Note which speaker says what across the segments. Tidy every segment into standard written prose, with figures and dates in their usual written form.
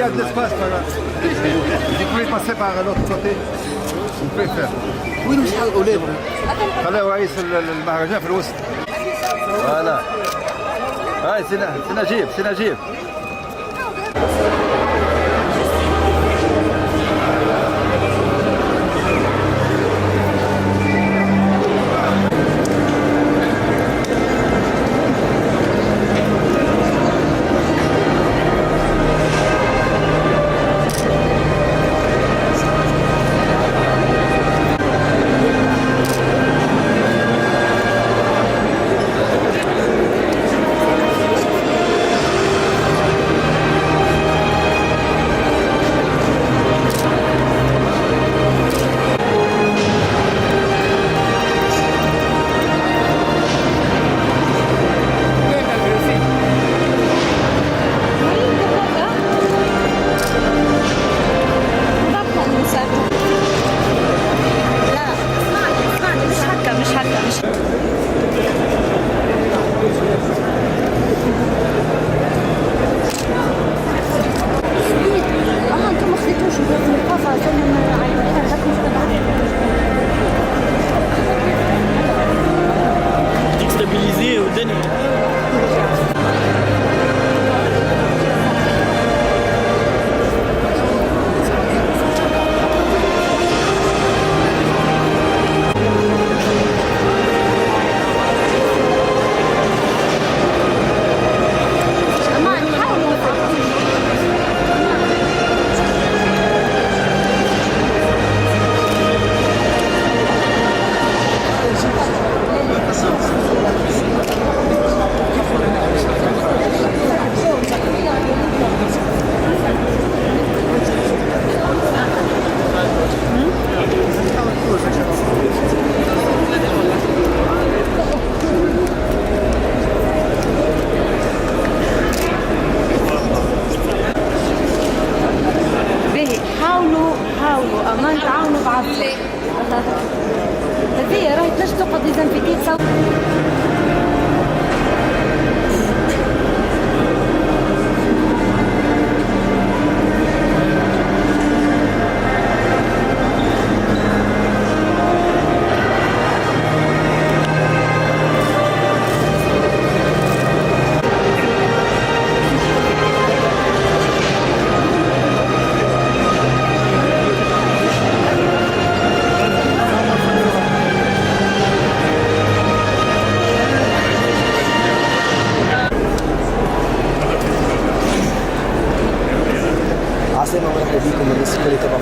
Speaker 1: y a de l'espace, pas grave. Vous pouvez passer par l'autre côté. Vous pouvez faire.
Speaker 2: وين مش الاولاد؟
Speaker 1: خليه رئيس المهرجان في الوسط. فوالا. هاي سي نجيب.
Speaker 3: امان تعاونوا بعض. هذه راهي تنجم تقعد ديزانفيتي تصور.
Speaker 2: عسلامة ومرحبا بكم الناس الكل تبع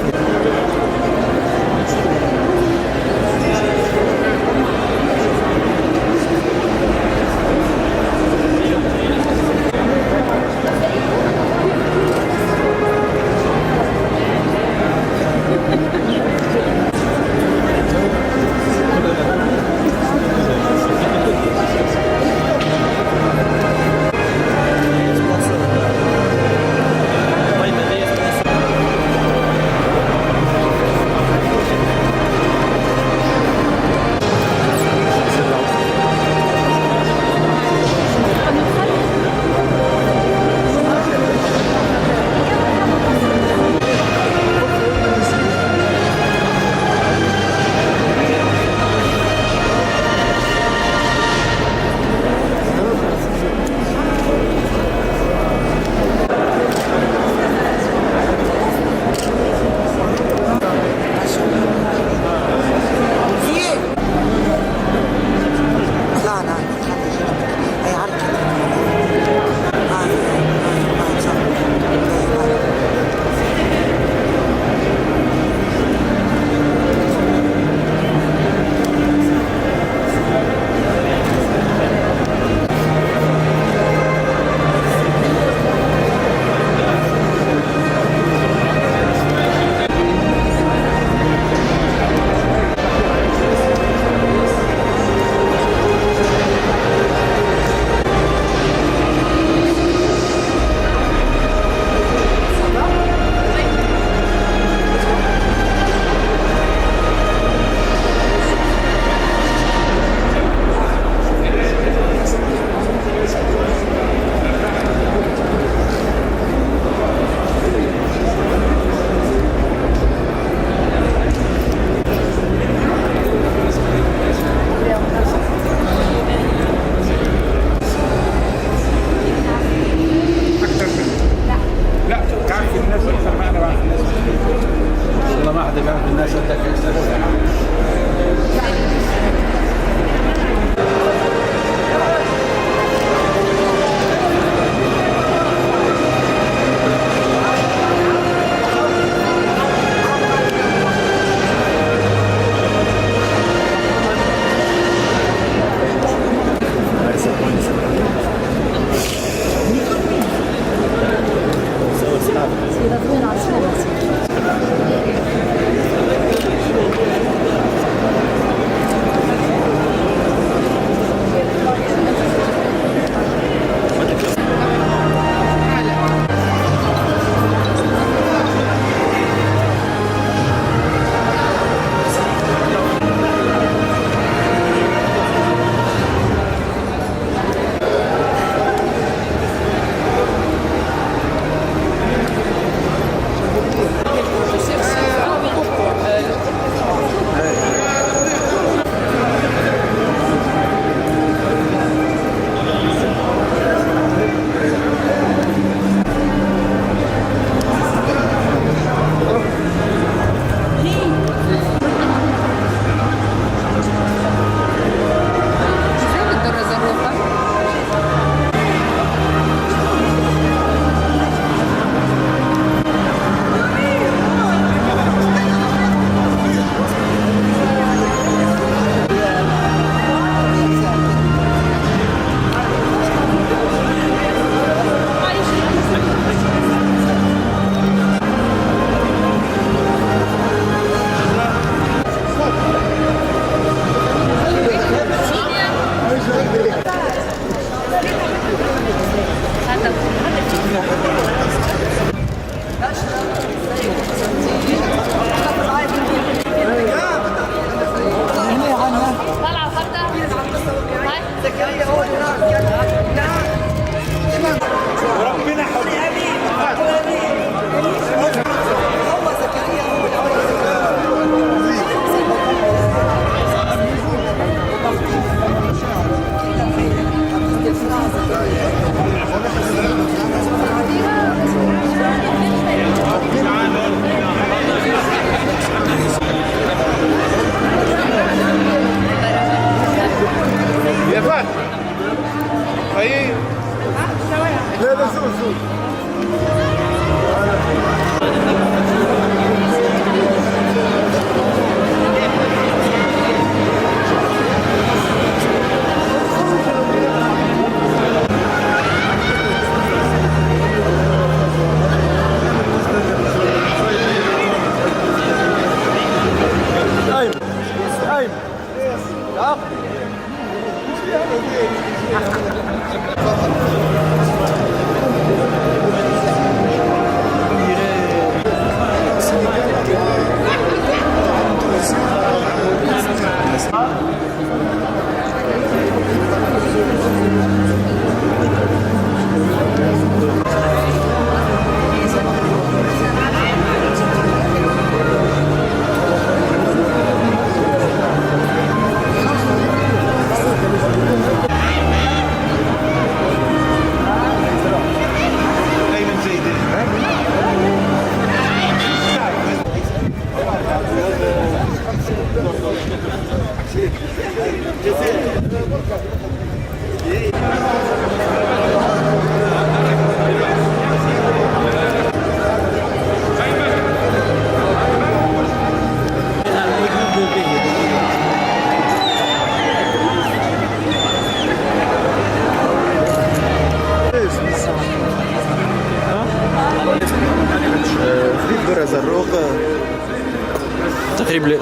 Speaker 2: تقريبا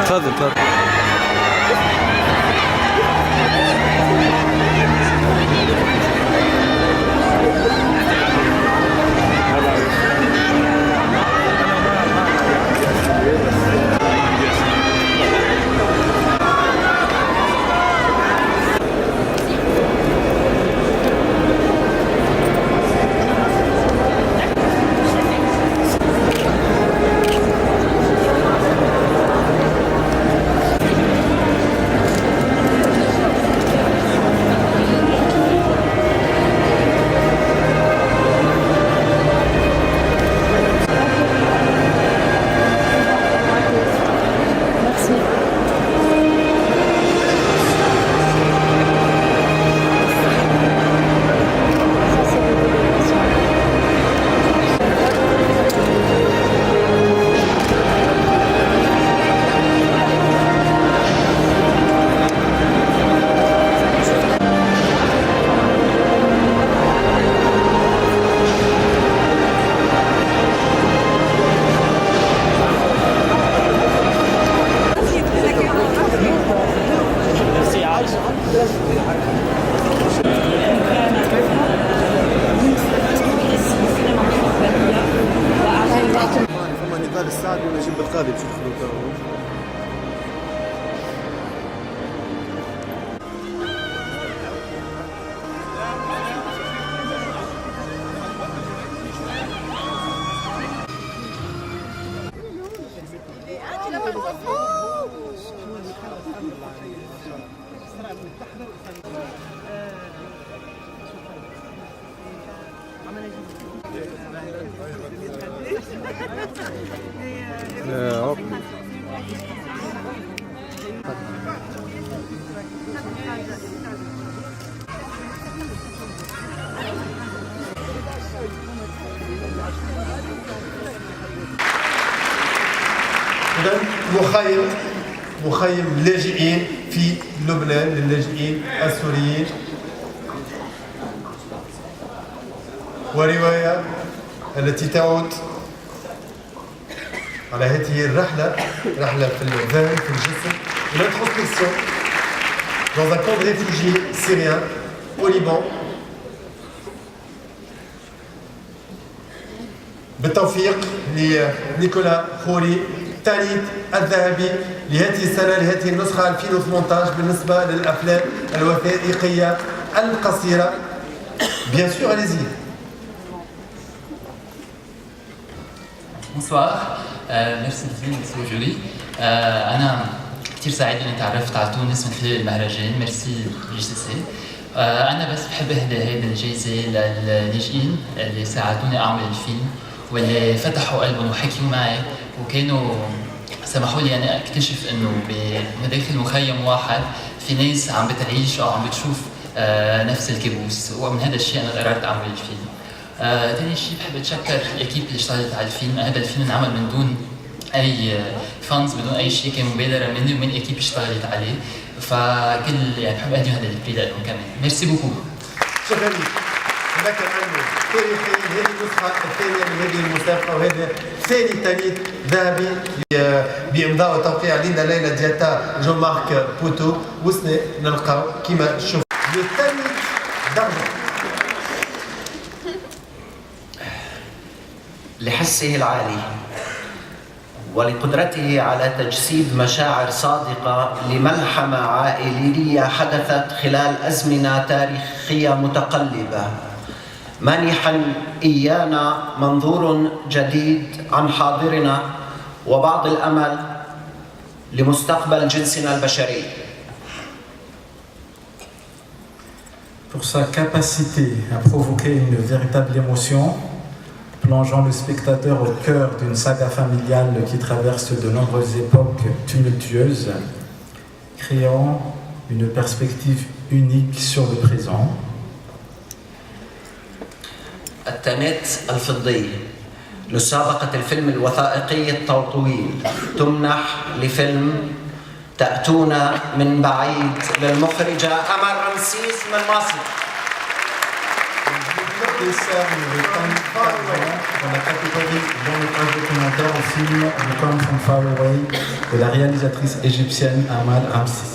Speaker 2: تفضل تفضل.
Speaker 1: الساعة ونجيب بالقاضي باش يدخلوا. مخيم اللاجئين في لبنان للاجئين السوريين، ورواية التي تعود على هذه الرحلة، رحلة في الذهن في الجسم، l'introspection dans un camp de réfugiés syriens au Liban بالتوفيق لنيكولا خوري التاليت الذهبي لهذه السنة، لهذه النسخة 2018 بالنسبة للأفلام الوثائقية القصيرة. Bien sûr, allez-y.
Speaker 4: Bonsoir, merci مسيو جوري. أنا كثير سعيد إني تعرفت على تونس من خلال المهرجان، ميرسي جي. أنا بس بحب أهدي هذه الجائزة للاجئين اللي ساعدوني أعمل الفيلم واللي فتحوا قلبهم وحكيوا معي وكانوا سمحوا لي أنا أكتشف إنه بداخل مخيم واحد في ناس عم بتعيش أو عم بتشوف نفس الكابوس، ومن هذا الشيء انا قررت اعمل الفيلم. ثاني شيء بحب اتشكر الاكيب اللي اشتغلت على الفيلم. هذا الفيلم انعمل من دون اي فانز، بدون اي شيء، كمبادره مني ومن الاكيب اشتغلت عليه، فكل يعني بحب اهدي هذا البري لهم كمان. ميرسي بوكو.
Speaker 1: شكرا لك. نذكر انه تاريخيا هذه النسخه الثانيه من هذه المسابقه، وهذا ثاني تاليف ذهبي بامضاء وتوقيع لينا ليلى دياتا جو مارك بوتو. وسنا نلقاو كما شوف الثالث درجه.
Speaker 5: لحسه العالي ولقدرته على تجسيد مشاعر صادقة لملحمة عائلية حدثت خلال أزمنة تاريخية متقلبة، منحا إيانا منظور جديد عن حاضرنا وبعض الأمل لمستقبل جنسنا البشري.
Speaker 6: Pour sa capacité à provoquer une véritable émotion, plongeant le spectateur au cœur d'une saga familiale qui traverse de nombreuses époques tumultueuses, créant une perspective unique sur le présent.
Speaker 5: التانيت الفضي لسابقة الفيلم الوثائقي الطويل تمنح لفيلم تأتون من بعيد للمخرجة أمل رمسيس من مصر.
Speaker 6: Dans la catégorie long métrage documentaire au film We Come From Far Away de la réalisatrice égyptienne Amal Ramsis.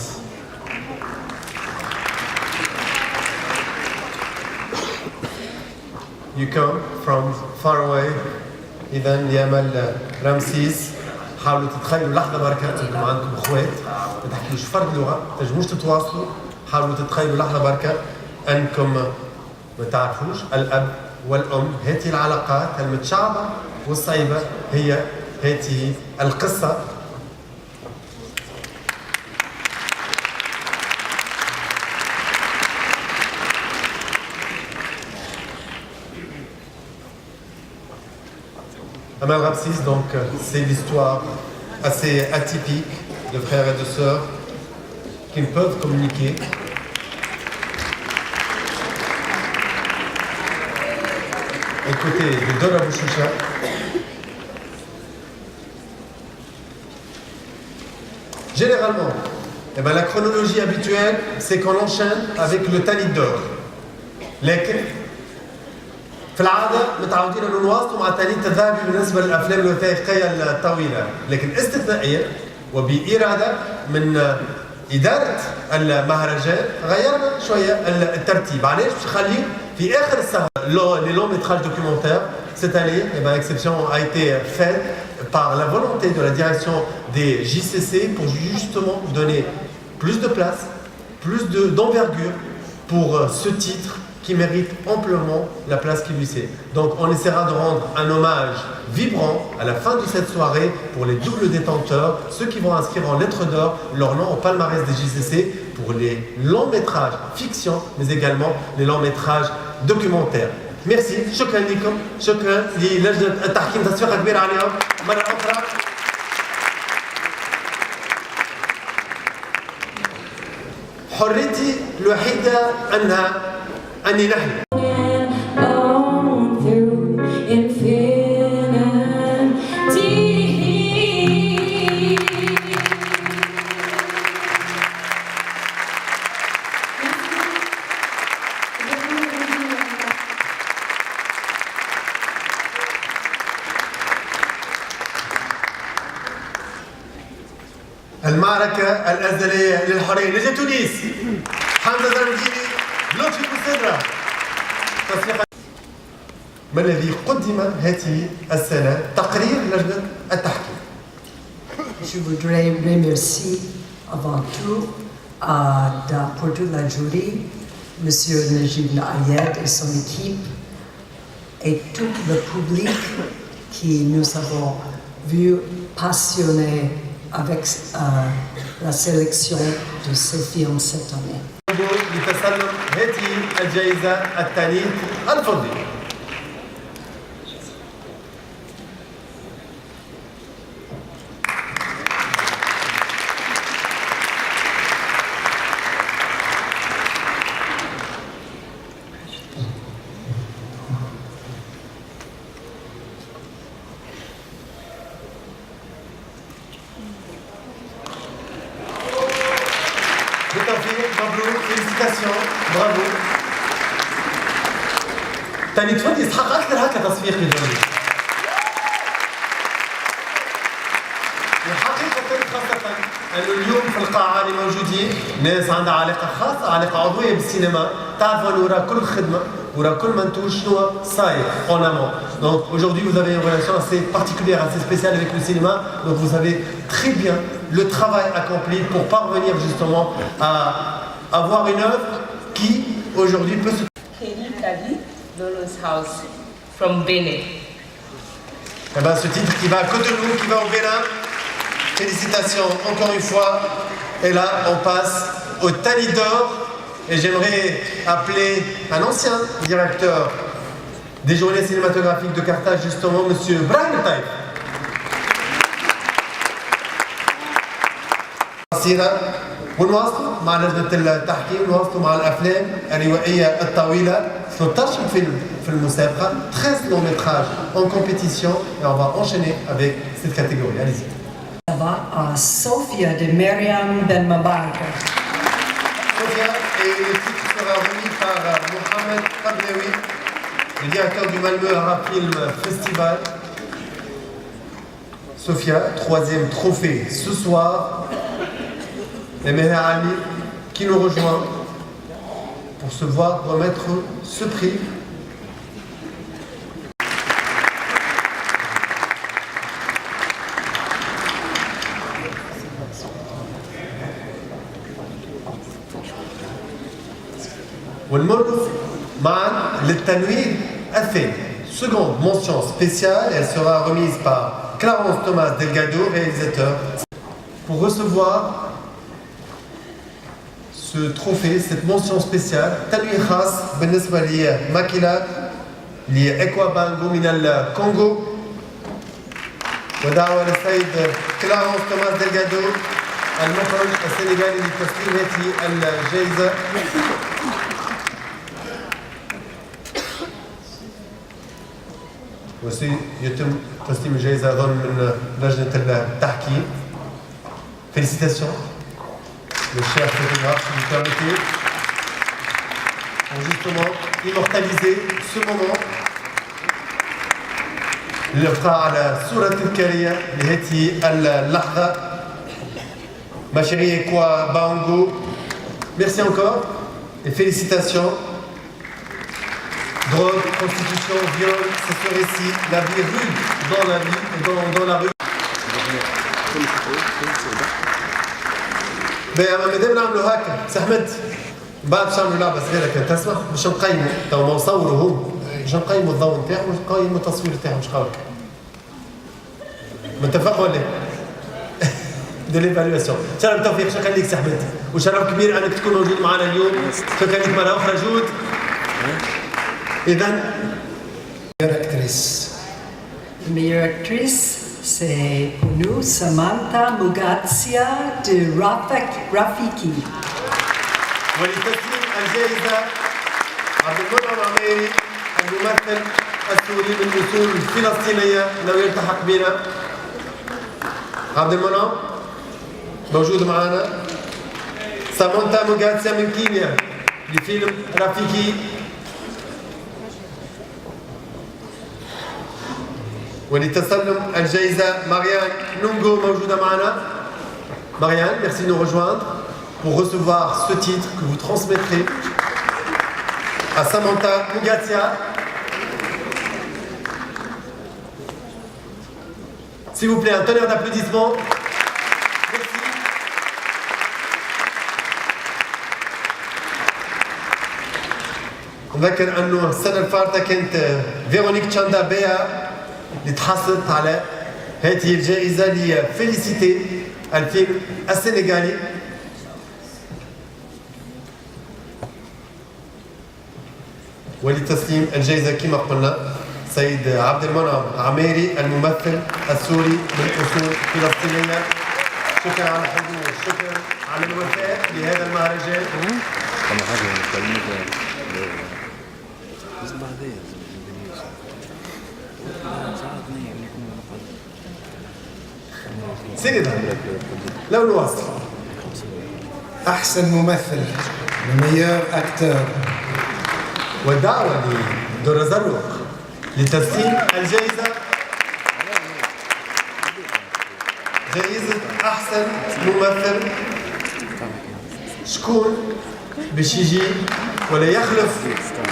Speaker 1: You come from far away. إذا لأمل رمسيس. حاولوا تتخيلوا لحظة بركة أنتم عندكم أخوات ما تحكيوش فرد لغة، ما تنجموش تتواصلوا. حاولوا تتخيلوا لحظة بركة أنكم ما تعرفوش الأب والأم. هذه العلاقات المتشعبة والصعيبة هي هذه القصة. Amal Ramsis, donc c'est l'histoire assez atypique de frères et de sœurs qui ne peuvent communiquer. Écoutez, de Dora Bouchoucha. Généralement, la chronologie habituelle, c'est qu'on enchaîne avec le Tanit d'or. لكن في العادة متعودين انه نواصلوا مع التانيت الذهبي بالنسبة للأفلام الوثائقية الطويلة، لكن استثنائيا وبإرادة من إدارة المهرجان غيرنا شوية الترتيب. علاش؟ باش نخليه في آخر السهرة. Les longs métrages documentaires, cette année, l'exception a été faite par la volonté de la direction des JCC pour justement donner plus de place, plus d'envergure pour ce titre qui mérite amplement la place qui lui est. Donc on essaiera de rendre un hommage vibrant à la fin de cette soirée pour les doubles détenteurs, ceux qui vont inscrire en lettres d'or leur nom au palmarès des JCC pour les longs métrages fiction, mais également les longs métrages documentaires. Merci, شكرا لكم، شكرا للجنة التحكيم، تصفيقة كبيرة عليهم مرة أخرى. حريتي الوحيدة أني نحن. المعركة الأزلية للحرية نجا تونس. حمزة زرمجيني، لطفي بوسيدرا. ما الذي قدم هذه السنة؟ تقرير لجنة التحكيم.
Speaker 7: Je voudrais remercier avant tout pour toute la jury, M. Najib Ayed et son équipe, et tout le public qui nous avons vu passionnés avec la sélection de ces films cette année.
Speaker 1: لتسلم هذه الجائزة التالية الفضي. تاني تفوت يستحق اكثر هكا تصفيق للجميع. وحقيقة خاصة انه اليوم في القاعة اللي موجودين ناس عندها علاقة خاصة، علاقة عضوية بالسينما، تعرفوا انه وراء كل خدمة، وراء كل منتوج شنو صاير en amont. Donc aujourd'hui vous avez une relation assez particulière, assez spéciale avec le cinéma, donc vous savez très bien le travail accompli pour parvenir justement à avoir une œuvre qui aujourd'hui peut se...
Speaker 8: Kelly Kadi, Lolo's House, from Benin.
Speaker 1: Eh ben, ce titre qui va à Cotonou, qui va au Bénin. Félicitations encore une fois. Et là, on passe au Tanit d'Or. Et j'aimerais appeler un ancien directeur des journées cinématographiques de Carthage, justement, monsieur Brahim Taïf. ونواصلوا مع لجنة التحكيم، نواصلوا مع الأفلام الروائية الطويلة. 13 films في المسابقة, 13 longs métrages en compétition et on va enchaîner avec cette catégorie. Allez-y.
Speaker 7: Ça va à Sophia de Myriam Ben Mabaraka.
Speaker 1: Sophia, et le titre sera remis par Mohamed Tablewi, le directeur du Malmö Arab Film Festival. Sophia, 3e trophée ce soir. Et Meher Ali qui nous rejoint pour se voir remettre ce prix. ونمر معا للتنويه الثاني. Seconde mention spéciale, elle sera remise par Clarence Thomas Delgado, réalisateur, pour recevoir ce trophée, cette mention spéciale. تنويه خاص بالنسبة لماكيلات لإكوا بانغو من الكونغو. ودعوة للسيد كلارنس توماس ديلغادو المخرج السنغالي لتسليم هذه الجائزة. وسيتم تسليم الجائزة أظن من لجنة التحكيم. Félicitations, le cher photographe, si vous permettez, pour justement immortaliser ce moment. للإبقاء على صورة تذكارية لهذه اللحظة. Ma chérie Ekwa Bango, merci encore et félicitations. Drogue, prostitution, viol, c'est ce récit, la vie rude dans la vie et dans la rue. مادام نعملوا هكا سحمد بعد باش نعملوا لعبه صغيره كان تسمح باش نقيموا تو ما نصوروا هم باش نقيموا الضوء نتاعهم ونقيموا التصوير نتاعهم. اش قولك؟ متفق ولا؟ دو ليفالواسيون. شكرا بالتوفيق، شكرا لك سحمد وشرف كبير انك تكون موجود معنا اليوم. شكرا لك مره اخرى جود. إذن
Speaker 7: La meilleure actrice, c'est pour nous Samantha Mugazia de Rafiki.
Speaker 1: ولتسليم الجائزة عبد المنعم عميري الممثل السوري من أصول فلسطينية لو يلتحق بنا. عبد المنعم موجود معنا. سامانتا موغاتسيا من كينيا لفيلم رافيكي. ولتسلم الجائزة ماريان نونغو موجودة معنا. Marianne, merci de nous rejoindre pour recevoir ce titre que vous transmettrez à Samantha Mugatia. S'il vous plaît, un tonnerre d'applaudissements. Merci. نذكر أنه السنة الفارطة كانت فيرونيك تشاندا بيا اللي تحصلت على هذه الجائزة لفيليسيتي الفيلم السنغالي. ولتسليم الجائزة كما قلنا سيد عبد المنعم عميري الممثل السوري من أصول فلسطينية. شكرا على الحضور، شكرا على الوفاء لهذا المهرجان. سيدنا لو نواصل.
Speaker 2: أحسن ممثل، le meilleur acteur.
Speaker 1: والدعوة دورة زروق لتسليم الجائزة جائزة أحسن ممثل. شكون باش يجي ولا يخلف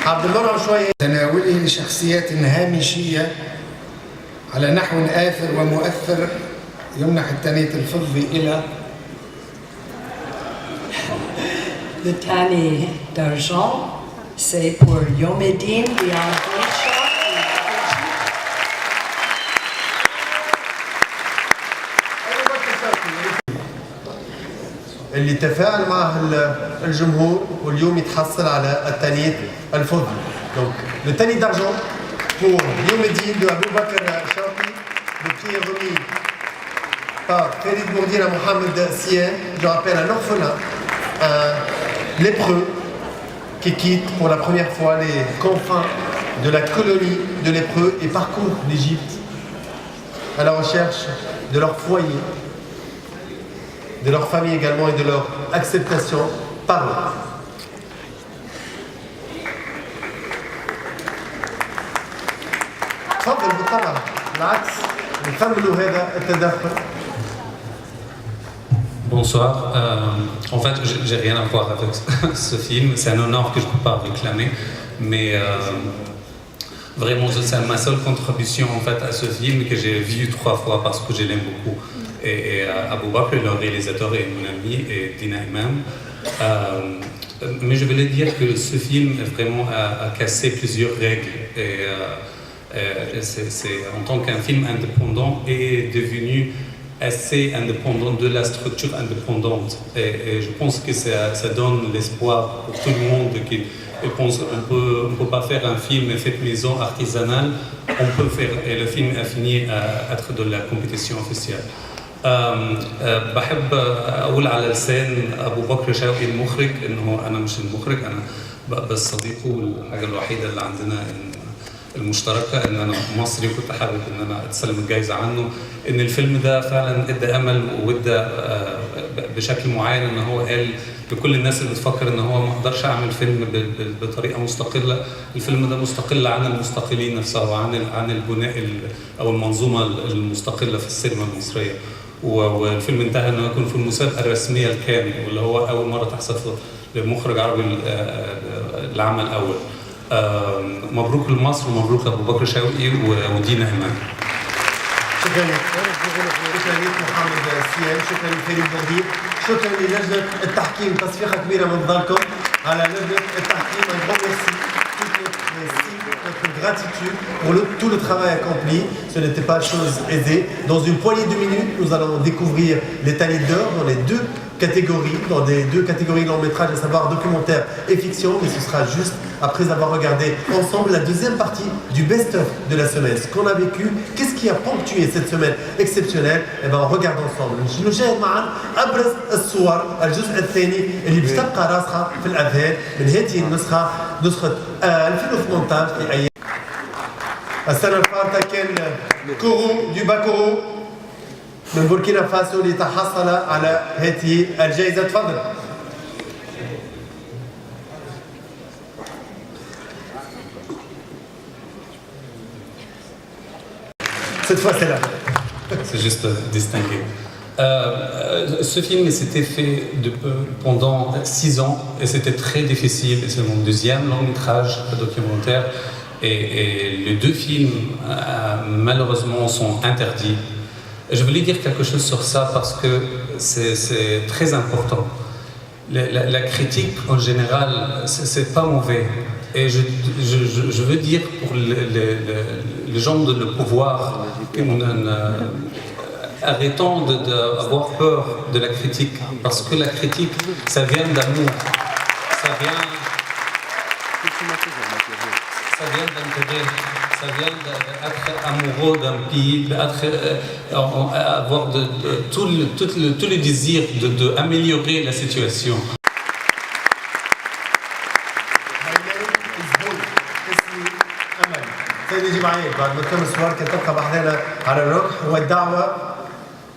Speaker 1: عبد المنعم شوية؟
Speaker 9: تناوله لشخصيات هامشية على نحو آثر ومؤثر يمنح التانية الفضي إلى
Speaker 7: Le Tani d'argent, c'est pour Yomedine Liandresha.
Speaker 1: اللي تفاعل معه الجمهور واليوم يتحصل على التانية الفضي. Donc le tani d'argent pour Yomedine de Aboubakar Chaouki, le prix est remis par Félix Bourdine à Mohamed Sien. Je rappelle un orphelin, un lépreux qui quitte pour la première fois les confins de la colonie de lépreux et parcourt l'Égypte à la recherche de leur foyer, de leur famille également et de leur acceptation par eux. تفضل بالطبع بالعكس نكملوا هذا التدخل.
Speaker 10: Bonsoir. En fait, j'ai rien à voir avec ce film. C'est un honneur que je ne peux pas réclamer, mais vraiment, c'est ma seule contribution en fait à ce film que j'ai vu 3 fois parce que je l'aime beaucoup. Et Abou Bakr, le réalisateur, est mon ami, et Dina Imam. Mais je voulais dire que ce film vraiment a cassé plusieurs règles. C'est en tant qu'un film indépendant est devenu assez indépendant de la structure indépendante. Et je pense que ça donne l'espoir pour tout le monde qui pense qu'on ne peut pas faire un film fait maison artisanal, on peut faire, et le film a fini à être de la compétition officielle. بحب أقول على لسان أبو بكر شوقي المخرج إنه أنا مش المخرج، أنا بس صديقه، والحاجة الوحيدة اللي عندنا المشتركة إن أنا مصري وكنت حابب إن أنا أتسلم الجايزة عنه. إن الفيلم ده فعلا إدى أمل وإدى بشكل معين إن هو قال لكل الناس اللي بتفكر إن هو ما أقدرش أعمل فيلم بطريقة مستقلة. الفيلم ده مستقل عن المستقلين نفسه وعن البناء أو المنظومة المستقلة في السينما المصرية. والفيلم انتهى إنه يكون في المسابقة الرسمية الكامل، واللي هو أول مرة تحصل لمخرج عربي العمل الأول. مبروك لمصر ومبروك لأبو بكر شوقي ودينا إمام.
Speaker 1: شكرا لك محمد سيان، شكرا لفريد برديد، شكرا للجنة التحكيم، تصفيقة كبيرة من ضلكم على لجنة التحكيم. Un grand merci, notre gratitude pour tout le travail accompli. Ce n'était pas chose aisée. Dans une poignée de minutes, nous allons découvrir les Tanit d'or dans les deux catégories, dans les deux catégories long métrage, à savoir documentaire et fiction, mais ce sera juste après avoir regardé ensemble la deuxième partie du best-of de la semaine. Ce qu'on a vécu, qu'est-ce qui a ponctué cette semaine exceptionnelle, et ben on regarde ensemble. نشاهد معا أبرز الصور الجزء الثاني اللي باش تبقى راسخة في الأذهان من هذه النسخة، نسخة 2018 لأيام السنة الفارطة. كان كورو دو باكورو من بوركينا فاسو اللي تحصل على هذه الجائزة. تفضل. Cette fois, c'est là.
Speaker 10: C'est juste distingué. Ce film s'était fait pendant 6 ans et c'était très difficile. C'est mon deuxième long métrage documentaire et les 2 films malheureusement sont interdits. Je voulais dire quelque chose sur ça parce que c'est très important. La critique en général, c'est pas mauvais. Et je veux dire pour les gens de le pouvoir, arrêtons d'avoir peur de la critique, parce que la critique, ça vient d'amour, ça vient d'intérêt, ça vient d'être amoureux d'un pays, avoir tout le désir d'améliorer la situation.
Speaker 1: سيدي معي بعد ما تم السؤال كانت تبقى بحثنا على الركح والدعوة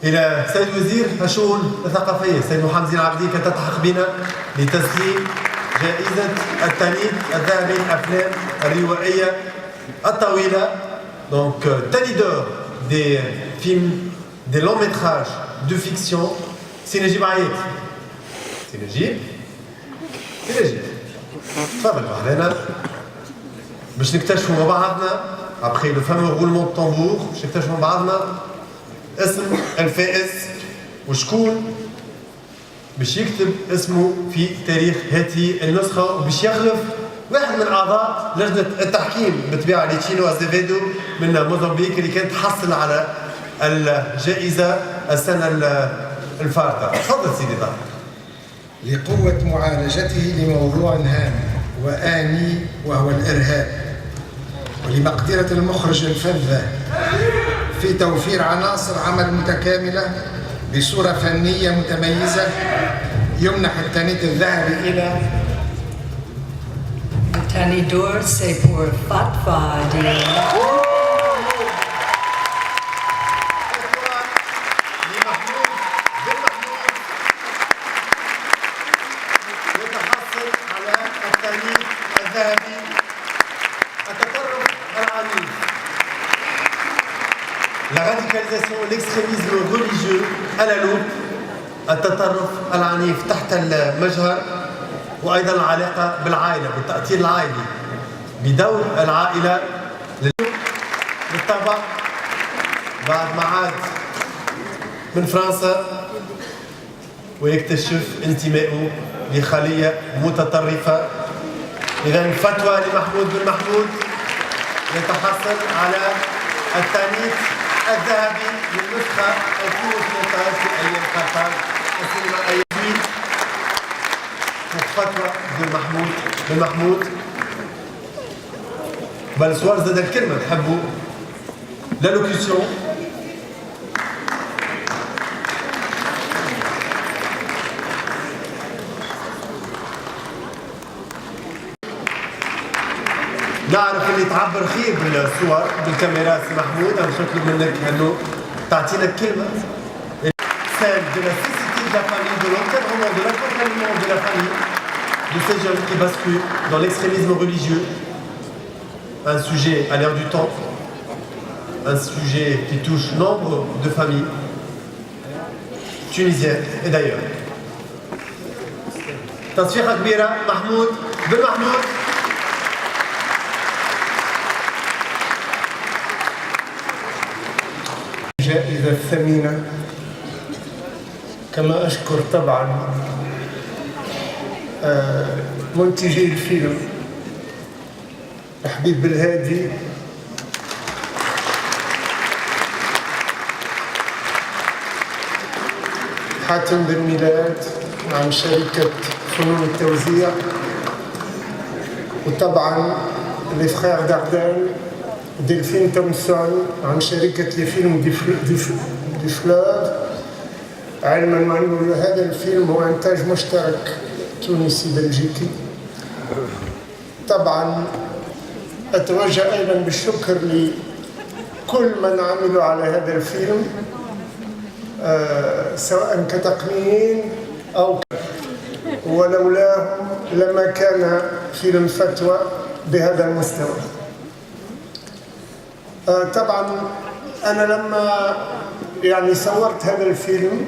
Speaker 1: إلى سيد وزير الشؤون الثقافية سيد محمد زين العابدين كانت تلتحق بنا لتسليم جائزة التانيت الذهبي الأفلام الروائية الطويلة. Donc, Tani d'or des films, des longs métrages de fiction, c'est Najib Ayed. C'est Najib. C'est Najib. تفضل معنا باش نكتشفوا مع بعضنا après le fameux roulement de tambour باش نكتشفوا مع بعضنا اسم الفائز وشكون باش يكتب اسمه في تاريخ هذه النسخة وباش يخلف واحد من أعضاء لجنة التحكيم بالطبيعة ليتشينو أزيفيدو من موزمبيق اللي كانت تحصل على الجائزة السنة الفارطة. تفضل سيدي طارق.
Speaker 9: لقوة معالجته لموضوع هام وآني وهو الإرهاب، ولمقدرة المخرج الفذة في توفير عناصر عمل متكاملة بصورة فنية متميزة، يمنح التانيت الذهبي إلى
Speaker 7: Tani d'or, c'est pour Fatwa
Speaker 1: يتحصل على التانيت الذهبي. التطرف العنيف، la radicalisation, l'extrémisme religieux à la loupe. التطرف العنيف تحت المجهر، وأيضا العلاقة بالعائلة، بالتأثير العائلي، بدور العائلة بالطبع. بعد ما عاد من فرنسا ويكتشف انتمائه لخلية متطرفة، إذا فتوى لمحمود بن محمود يتحصل على التانيت الذهبي للنسخة 2018 في أيام قطر السينما أيام فتوى بن محمود. بل سوار زاد الكلمة تحبوا لالوكسيون. نعرف اللي تعبر خير بالصور بالكاميرا سي محمود. انا نطلب منك انه تعطينا كلمه celle de la cécité de la famille, de l'encadrement, de l'accompagnement de la famille, de ces jeunes qui basculent dans l'extrémisme religieux. Un sujet à l'ère du temps, un sujet qui touche nombre de familles tunisiennes et d'ailleurs. تصفيقة كبيرة محمود بن محمود.
Speaker 9: الجائزة الثمينة، كما أشكر طبعا منتجي الفيلم حبيب بالهادي، حاتم بن ميلاد عن شركة فنون التوزيع، وطبعا لي فخير داردان ديلفين تومسون عن شركة لي فيلم دي فلور، علما أن هذا الفيلم هو إنتاج مشترك تونسي بلجيكي. طبعا أتوجه أيضا بالشكر لكل من عملوا على هذا الفيلم سواء كتقنيين أو ولولاهم لما كان فيلم فتوى بهذا المستوى. طبعا أنا لما صورت هذا الفيلم